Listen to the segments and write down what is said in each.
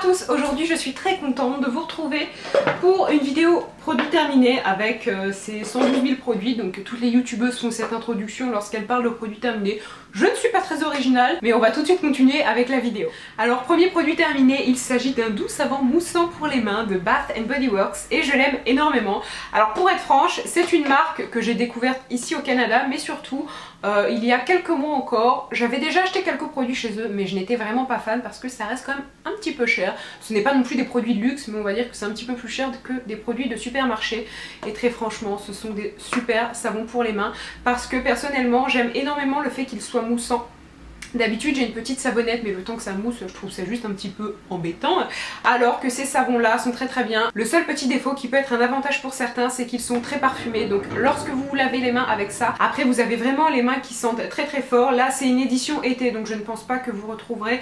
tous, aujourd'hui je suis très contente de vous retrouver pour une vidéo produit terminé avec ces 112 000 produits. Donc toutes les youtubeuses font cette introduction lorsqu'elles parlent de produits terminés. Je ne suis pas très originale, mais on va tout de suite continuer avec la vidéo. Alors premier produit terminé, il s'agit d'un doux savon moussant pour les mains de Bath & Body Works et je l'aime énormément. Alors pour être franche, c'est une marque que j'ai découverte ici au Canada, mais surtout il y a quelques mois encore, j'avais déjà acheté quelques produits chez eux, mais je n'étais vraiment pas fan parce que ça reste quand même un petit peu cher. Ce n'est pas non plus des produits de luxe, mais on va dire que c'est un petit peu plus cher que des produits de supermarché. Et très franchement, ce sont des super savons pour les mains parce que personnellement, j'aime énormément le fait qu'ils soient moussants. D'habitude j'ai une petite savonnette, mais le temps que ça mousse je trouve ça juste un petit peu embêtant, alors que ces savons là sont très bien. Le seul petit défaut qui peut être un avantage pour certains, c'est qu'ils sont très parfumés, donc lorsque vous vous lavez les mains avec ça, après vous avez vraiment les mains qui sentent très fort. Là c'est une édition été, donc je ne pense pas que vous retrouverez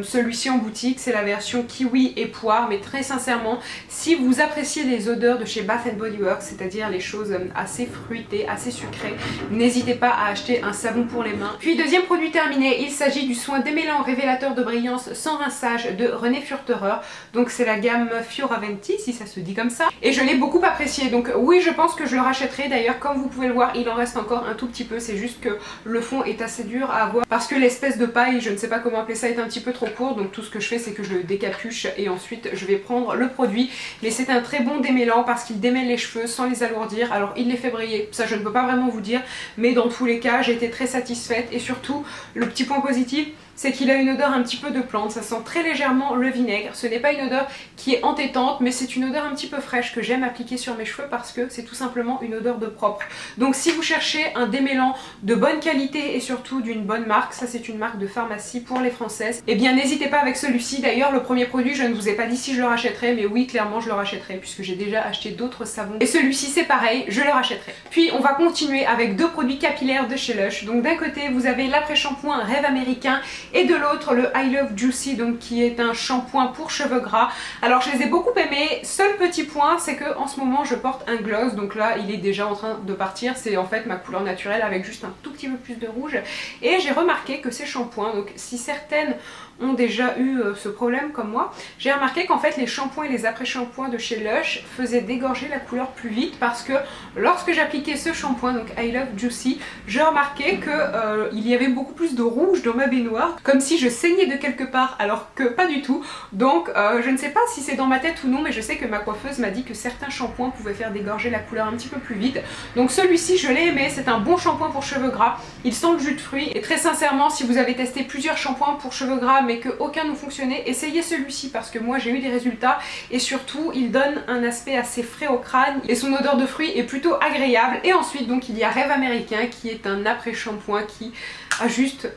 celui-ci en boutique. C'est la version kiwi et poire, mais très sincèrement, si vous appréciez les odeurs de chez Bath & Body Works, c'est-à-dire les choses assez fruitées, assez sucrées, n'hésitez pas à acheter un savon pour les mains. Puis deuxième produit terminé, il s'agit du soin démêlant révélateur de brillance sans rinçage de René Furterer. Donc c'est la gamme Fioravanti, si ça se dit comme ça. Et je l'ai beaucoup apprécié, donc oui je pense que je le rachèterai. D'ailleurs comme vous pouvez le voir, il en reste encore un tout petit peu. C'est juste que le fond est assez dur à avoir parce que l'espèce de paille, je ne sais pas comment appeler ça, est un petit peu trop court. Donc tout ce que je fais c'est que je le décapuche et ensuite je vais prendre le produit. Mais c'est un très bon démêlant parce qu'il démêle les cheveux sans les alourdir. Alors il les fait briller, ça je ne peux pas vraiment vous dire, mais dans tous les cas j'ai été très satisfaite. Et surtout le petit point positif, c'est qu'il a une odeur un petit peu de plante, ça sent très légèrement le vinaigre. Ce n'est pas une odeur qui est entêtante, mais c'est une odeur un petit peu fraîche que j'aime appliquer sur mes cheveux parce que c'est tout simplement une odeur de propre. Donc si vous cherchez un démêlant de bonne qualité et surtout d'une bonne marque, ça c'est une marque de pharmacie pour les françaises, et bien n'hésitez pas avec celui-ci. D'ailleurs le premier produit, je ne vous ai pas dit si je le rachèterais, mais oui clairement je le rachèterai puisque j'ai déjà acheté d'autres savons. Et celui-ci c'est pareil, je le rachèterai. Puis on va continuer avec deux produits capillaires de chez Lush. Donc d'un côté vous avez l'après-shampoing Rêve Américain et de l'autre le I Love Juicy, donc qui est un shampoing pour cheveux gras. Alors je les ai beaucoup aimés. Seul petit point, c'est que en ce moment je porte un gloss, donc là il est déjà en train de partir. C'est en fait ma couleur naturelle avec juste un tout petit peu plus de rouge. Et j'ai remarqué que ces shampoings, donc si certaines ont déjà eu ce problème comme moi, j'ai remarqué qu'en fait les shampoings et les après-shampoings de chez Lush faisaient dégorger la couleur plus vite parce que lorsque j'appliquais ce shampoing, donc I Love Juicy, j'ai remarqué que il y avait beaucoup plus de rouge dans ma baignoire, comme si je saignais de quelque part, alors que pas du tout. Donc je ne sais pas si c'est dans ma tête ou non, mais je sais que ma coiffeuse m'a dit que certains shampoings pouvaient faire dégorger la couleur un petit peu plus vite. Donc celui-ci je l'ai aimé, c'est un bon shampoing pour cheveux gras, il sent le jus de fruits. Et très sincèrement, si vous avez testé plusieurs shampoings pour cheveux gras mais que aucun ne fonctionnait, essayez celui-ci parce que moi j'ai eu des résultats. Et surtout il donne un aspect assez frais au crâne et son odeur de fruits est plutôt agréable. Et ensuite donc il y a Rêve Américain qui est un après-shampoing qui a juste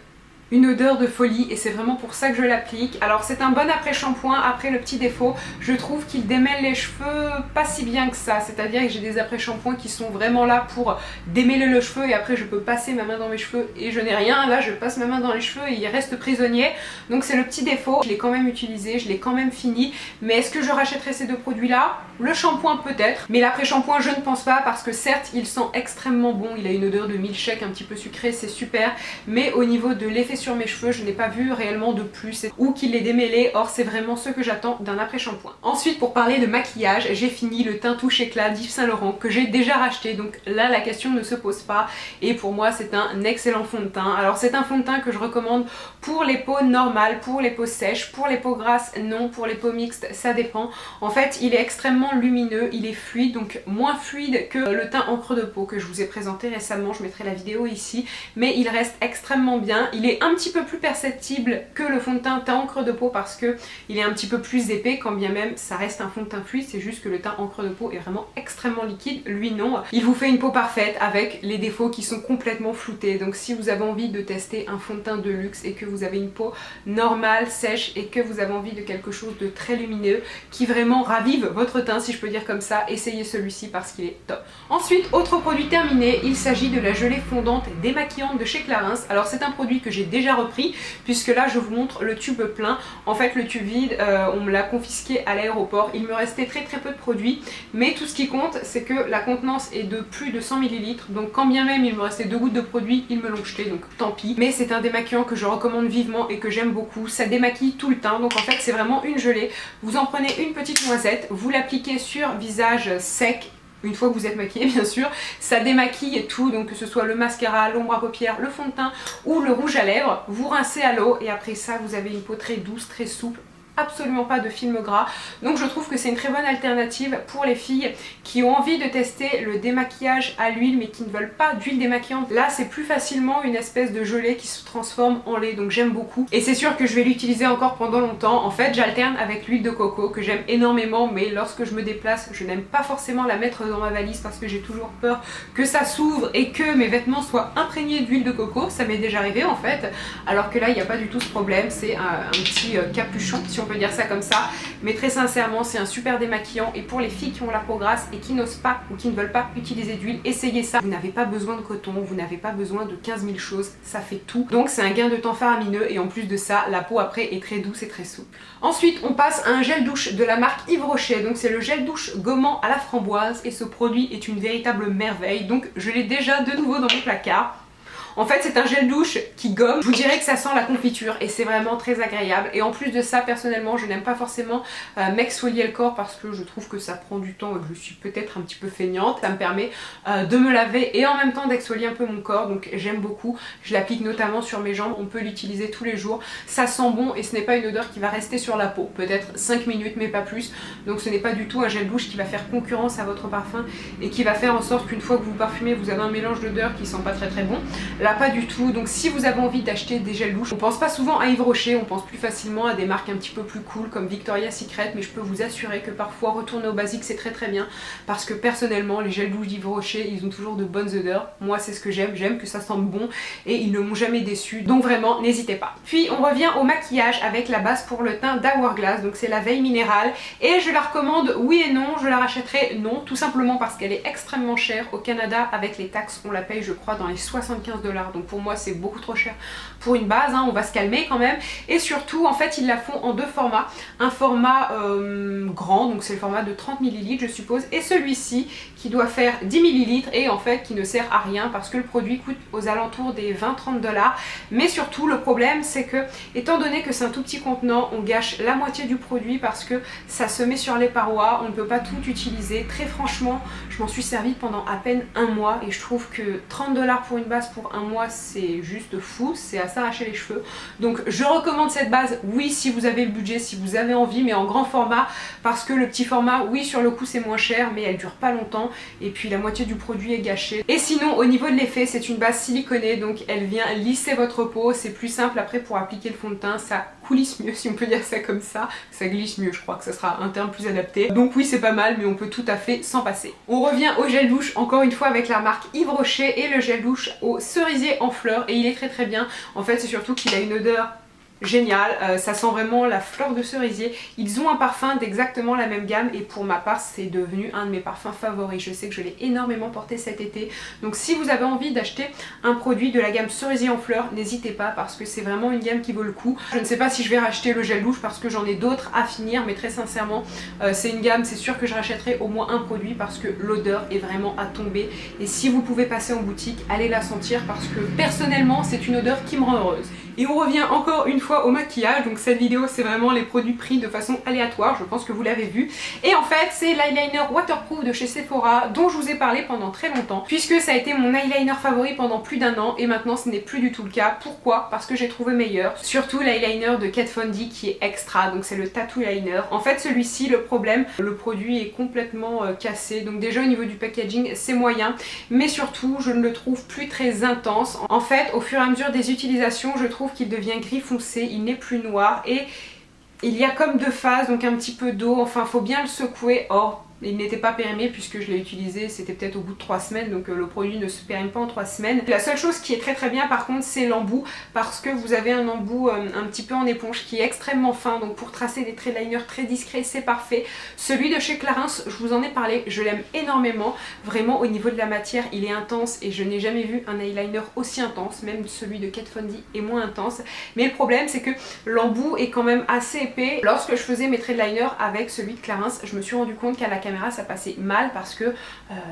une odeur de folie et c'est vraiment pour ça que je l'applique. Alors c'est un bon après-shampoing. Après le petit défaut, je trouve qu'il démêle les cheveux pas si bien que ça, c'est-à-dire que j'ai des après-shampoings qui sont vraiment là pour démêler le cheveu et après je peux passer ma main dans mes cheveux et je n'ai rien. Là je passe ma main dans les cheveux et il reste prisonnier, donc c'est le petit défaut. Je l'ai quand même utilisé, je l'ai quand même fini, mais est-ce que je rachèterai ces deux produits là? Le shampoing peut-être, mais l'après-shampoing je ne pense pas parce que certes il sent extrêmement bon, il a une odeur de milkshake un petit peu sucré, c'est super, mais au niveau de l'effet sur mes cheveux je n'ai pas vu réellement de plus ou qu'il est démêlé. Or c'est vraiment ce que j'attends d'un après-shampoing. Ensuite pour parler de maquillage, j'ai fini le teint touche éclat d'Yves Saint Laurent que j'ai déjà racheté, donc là la question ne se pose pas et pour moi c'est un excellent fond de teint. Alors c'est un fond de teint que je recommande pour les peaux normales, pour les peaux sèches, pour les peaux grasses non, pour les peaux mixtes ça dépend. En fait il est extrêmement lumineux, il est fluide, donc moins fluide que le teint encre de peau que je vous ai présenté récemment, je mettrai la vidéo ici, mais il reste extrêmement bien. Il est un petit peu plus perceptible que le fond de teint encre de peau parce que il est un petit peu plus épais, quand bien même ça reste un fond de teint fluide, c'est juste que le teint encre de peau est vraiment extrêmement liquide, lui non. Il vous fait une peau parfaite avec les défauts qui sont complètement floutés. Donc si vous avez envie de tester un fond de teint de luxe et que vous avez une peau normale, sèche et que vous avez envie de quelque chose de très lumineux qui vraiment ravive votre teint, si je peux dire comme ça, essayez celui-ci parce qu'il est top. Ensuite, autre produit terminé, il s'agit de la gelée fondante démaquillante de chez Clarins. Alors c'est un produit que j'ai déjà déjà repris puisque là je vous montre le tube plein. En fait le tube vide on me l'a confisqué à l'aéroport, il me restait très peu de produits, mais tout ce qui compte c'est que la contenance est de plus de 100 ml, donc quand bien même il me restait 2 gouttes de produit, ils me l'ont jeté, donc tant pis. Mais c'est un démaquillant que je recommande vivement et que j'aime beaucoup, ça démaquille tout le temps, donc en fait c'est vraiment une gelée. Vous en prenez une petite noisette, vous l'appliquez sur visage sec. Une fois que vous êtes maquillé bien sûr, ça démaquille tout, donc que ce soit le mascara, l'ombre à paupières, le fond de teint ou le rouge à lèvres. Vous rincez à l'eau et après ça vous avez une peau très douce, très souple, absolument pas de film gras. Donc je trouve que c'est une très bonne alternative pour les filles qui ont envie de tester le démaquillage à l'huile mais qui ne veulent pas d'huile démaquillante. Là c'est plus facilement une espèce de gelée qui se transforme en lait, donc j'aime beaucoup et c'est sûr que je vais l'utiliser encore pendant longtemps. En fait j'alterne avec l'huile de coco que j'aime énormément, mais lorsque je me déplace je n'aime pas forcément la mettre dans ma valise parce que j'ai toujours peur que ça s'ouvre et que mes vêtements soient imprégnés d'huile de coco. Ça m'est déjà arrivé en fait, alors que là il n'y a pas du tout ce problème, c'est un petit capuchon si on peut dire ça comme ça, mais très sincèrement c'est un super démaquillant et pour les filles qui ont la peau grasse et qui n'osent pas ou qui ne veulent pas utiliser d'huile, essayez ça. Vous n'avez pas besoin de coton, vous n'avez pas besoin de 15 000 choses, ça fait tout, donc c'est un gain de temps faramineux et en plus de ça la peau après est très douce et très souple. Ensuite on passe à un gel douche de la marque Yves Rocher, donc c'est le gel douche gommant à la framboise et ce produit est une véritable merveille, donc je l'ai déjà de nouveau dans mon placard. En fait c'est un gel douche qui gomme, je vous dirais que ça sent la confiture et c'est vraiment très agréable. Et en plus de ça personnellement je n'aime pas forcément m'exfolier le corps parce que je trouve que ça prend du temps et que je suis peut-être un petit peu feignante. Ça me permet de me laver et en même temps d'exfolier un peu mon corps, donc j'aime beaucoup. Je l'applique notamment sur mes jambes, on peut l'utiliser tous les jours. Ça sent bon et ce n'est pas une odeur qui va rester sur la peau, peut-être 5 minutes mais pas plus. Donc ce n'est pas du tout un gel douche qui va faire concurrence à votre parfum et qui va faire en sorte qu'une fois que vous parfumez vous avez un mélange d'odeurs qui sent pas très bon. Là pas du tout, donc si vous avez envie d'acheter des gels douche, on pense pas souvent à Yves Rocher, on pense plus facilement à des marques un petit peu plus cool comme Victoria's Secret, mais je peux vous assurer que parfois retourner au basique c'est très bien parce que personnellement les gels douche d'Yves Rocher ils ont toujours de bonnes odeurs. Moi c'est ce que j'aime que ça sente bon et ils ne m'ont jamais déçu, donc vraiment n'hésitez pas. Puis on revient au maquillage avec la base pour le teint d'Hourglass, donc c'est la Veille Minérale et je la recommande oui et non. Je la rachèterai non, tout simplement parce qu'elle est extrêmement chère au Canada. Avec les taxes on la paye je crois dans les 75 $, donc pour moi c'est beaucoup trop cher pour une base, hein, on va se calmer quand même. Et surtout en fait ils la font en deux formats, un format grand, donc c'est le format de 30 ml je suppose, et celui-ci qui doit faire 10 ml et en fait qui ne sert à rien parce que le produit coûte aux alentours des 20-30 $. Mais surtout le problème c'est que étant donné que c'est un tout petit contenant, on gâche la moitié du produit parce que ça se met sur les parois, on ne peut pas tout utiliser. Très franchement je m'en suis servi pendant à peine un mois et je trouve que 30 $ pour une base pour un mois c'est juste fou, c'est à s'arracher les cheveux. Donc je recommande cette base oui si vous avez le budget, si vous avez envie, mais en grand format parce que le petit format oui sur le coup c'est moins cher mais elle dure pas longtemps et puis la moitié du produit est gâché. Et sinon au niveau de l'effet c'est une base siliconée, donc elle vient lisser votre peau, c'est plus simple après pour appliquer le fond de teint, ça coulisse mieux si on peut dire ça comme ça, ça glisse mieux, je crois que ça sera un terme plus adapté. Donc oui c'est pas mal mais on peut tout à fait s'en passer. On revient au gel douche encore une fois avec la marque Yves Rocher et le gel douche au cerisier en fleurs et il est très bien. En fait c'est surtout qu'il a une odeur génial, ça sent vraiment la fleur de cerisier. Ils ont un parfum d'exactement la même gamme et pour ma part c'est devenu un de mes parfums favoris. Je sais que je l'ai énormément porté cet été, donc si vous avez envie d'acheter un produit de la gamme cerisier en fleurs, n'hésitez pas parce que c'est vraiment une gamme qui vaut le coup. Je ne sais pas si je vais racheter le gel douche parce que j'en ai d'autres à finir, mais très sincèrement c'est une gamme, c'est sûr que je rachèterai au moins un produit parce que l'odeur est vraiment à tomber et si vous pouvez passer en boutique, allez la sentir parce que personnellement c'est une odeur qui me rend heureuse. Et on revient encore une fois au maquillage, donc cette vidéo c'est vraiment les produits pris de façon aléatoire, je pense que vous l'avez vu. Et en fait c'est l'eyeliner waterproof de chez Sephora dont je vous ai parlé pendant très longtemps, puisque ça a été mon eyeliner favori pendant plus d'un an et maintenant ce n'est plus du tout le cas. Pourquoi? Parce que j'ai trouvé meilleur, surtout l'eyeliner de Kat Von D qui est extra, donc c'est le tattoo liner. En fait celui-ci, le problème, le produit est complètement cassé, donc déjà au niveau du packaging c'est moyen, mais surtout je ne le trouve plus très intense. En fait au fur et à mesure des utilisations je trouve qu'il devient gris foncé, il n'est plus noir et il y a comme deux phases, donc un petit peu d'eau, enfin faut bien le secouer. Or il n'était pas périmé puisque je l'ai utilisé, c'était peut-être au bout de 3 semaines, donc le produit ne se périme pas en 3 semaines. La seule chose qui est très bien par contre, c'est l'embout, parce que vous avez un embout un petit peu en éponge qui est extrêmement fin, donc pour tracer des traits de liner très discrets, c'est parfait. Celui de chez Clarins, je vous en ai parlé, je l'aime énormément, vraiment au niveau de la matière, il est intense et je n'ai jamais vu un eyeliner aussi intense, même celui de Kat Von D est moins intense, mais le problème c'est que l'embout est quand même assez épais. Lorsque je faisais mes traits de liner avec celui de Clarins, je me suis rendu compte qu'à la caméra ça passait mal parce que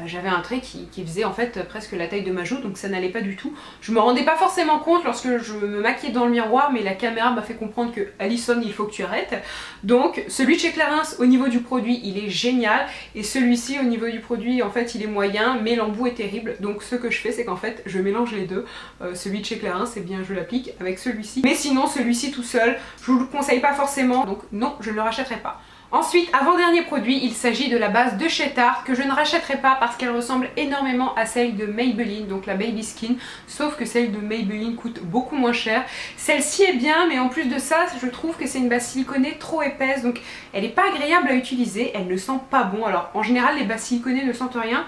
j'avais un trait qui faisait en fait presque la taille de ma joue, donc ça n'allait pas du tout. Je me rendais pas forcément compte lorsque je me maquillais dans le miroir, mais la caméra m'a fait comprendre que Alison, il faut que tu arrêtes. Donc celui de chez Clarins au niveau du produit il est génial, et celui-ci au niveau du produit en fait il est moyen, mais l'embout est terrible. Donc ce que je fais c'est qu'en fait je mélange les deux, celui de chez Clarins et bien je l'applique avec celui-ci, mais sinon celui-ci tout seul je vous le conseille pas forcément, donc non, je ne le rachèterai pas. Ensuite, avant-dernier produit, il s'agit de la base de Chez Tarte que je ne rachèterai pas parce qu'elle ressemble énormément à celle de Maybelline, donc la Baby Skin, sauf que celle de Maybelline coûte beaucoup moins cher. Celle-ci est bien, mais en plus de ça, je trouve que c'est une base siliconée trop épaisse, donc elle n'est pas agréable à utiliser, elle ne sent pas bon. Alors en général, les bases siliconées ne sentent rien,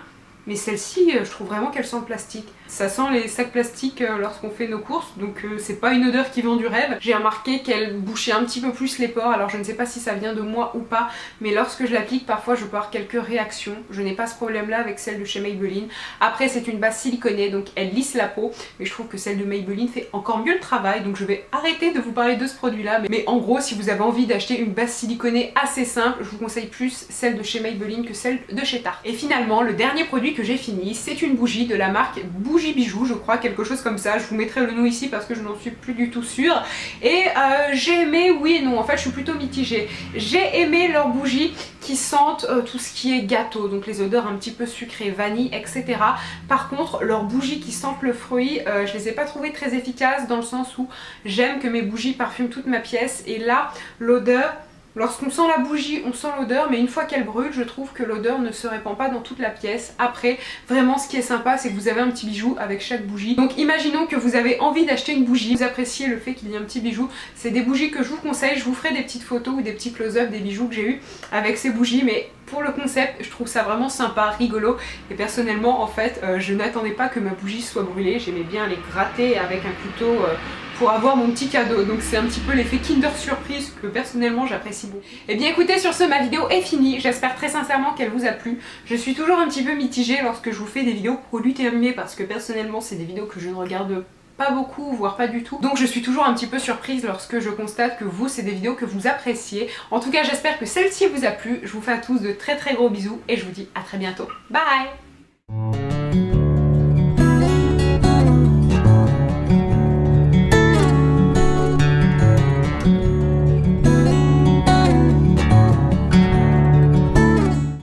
mais celle-ci, je trouve vraiment qu'elle sent le plastique. Ça sent les sacs plastiques lorsqu'on fait nos courses, donc c'est pas une odeur qui vend du rêve. J'ai remarqué qu'elle bouchait un petit peu plus les pores, alors je ne sais pas si ça vient de moi ou pas, mais lorsque je l'applique, parfois je peux avoir quelques réactions. Je n'ai pas ce problème-là avec celle de chez Maybelline. Après, c'est une base siliconée, donc elle lisse la peau, mais je trouve que celle de Maybelline fait encore mieux le travail, donc je vais arrêter de vous parler de ce produit-là. Mais en gros, si vous avez envie d'acheter une base siliconée assez simple, je vous conseille plus celle de chez Maybelline que celle de chez Tarte. Et finalement, le dernier produit que j'ai fini, c'est une bougie de la marque Bougie Bijoux, je crois, quelque chose comme ça. Je vous mettrai le nom ici parce que je n'en suis plus du tout sûre. Et j'ai aimé, oui et non, en fait je suis plutôt mitigée. J'ai aimé leurs bougies qui sentent tout ce qui est gâteau, donc les odeurs un petit peu sucrées, vanille, etc. Par contre, leurs bougies qui sentent le fruit, je les ai pas trouvées très efficaces, dans le sens où j'aime que mes bougies parfument toute ma pièce, et là, l'odeur... Lorsqu'on sent la bougie, on sent l'odeur, mais une fois qu'elle brûle, je trouve que l'odeur ne se répand pas dans toute la pièce. Après, vraiment, ce qui est sympa, c'est que vous avez un petit bijou avec chaque bougie. Donc imaginons que vous avez envie d'acheter une bougie, vous appréciez le fait qu'il y ait un petit bijou. C'est des bougies que je vous conseille, je vous ferai des petites photos ou des petits close-up des bijoux que j'ai eu avec ces bougies, mais pour le concept, je trouve ça vraiment sympa, rigolo, et personnellement, en fait, je n'attendais pas que ma bougie soit brûlée. J'aimais bien les gratter avec un couteau pour avoir mon petit cadeau, donc c'est un petit peu l'effet Kinder Surprise que personnellement j'apprécie beaucoup. Et bien écoutez, sur ce, ma vidéo est finie, j'espère très sincèrement qu'elle vous a plu. Je suis toujours un petit peu mitigée lorsque je vous fais des vidéos produits terminés, parce que personnellement c'est des vidéos que je ne regarde pas beaucoup, voire pas du tout, donc je suis toujours un petit peu surprise lorsque je constate que vous, c'est des vidéos que vous appréciez. En tout cas, j'espère que celle-ci vous a plu. Je vous fais à tous de très gros bisous et je vous dis à très bientôt. Bye!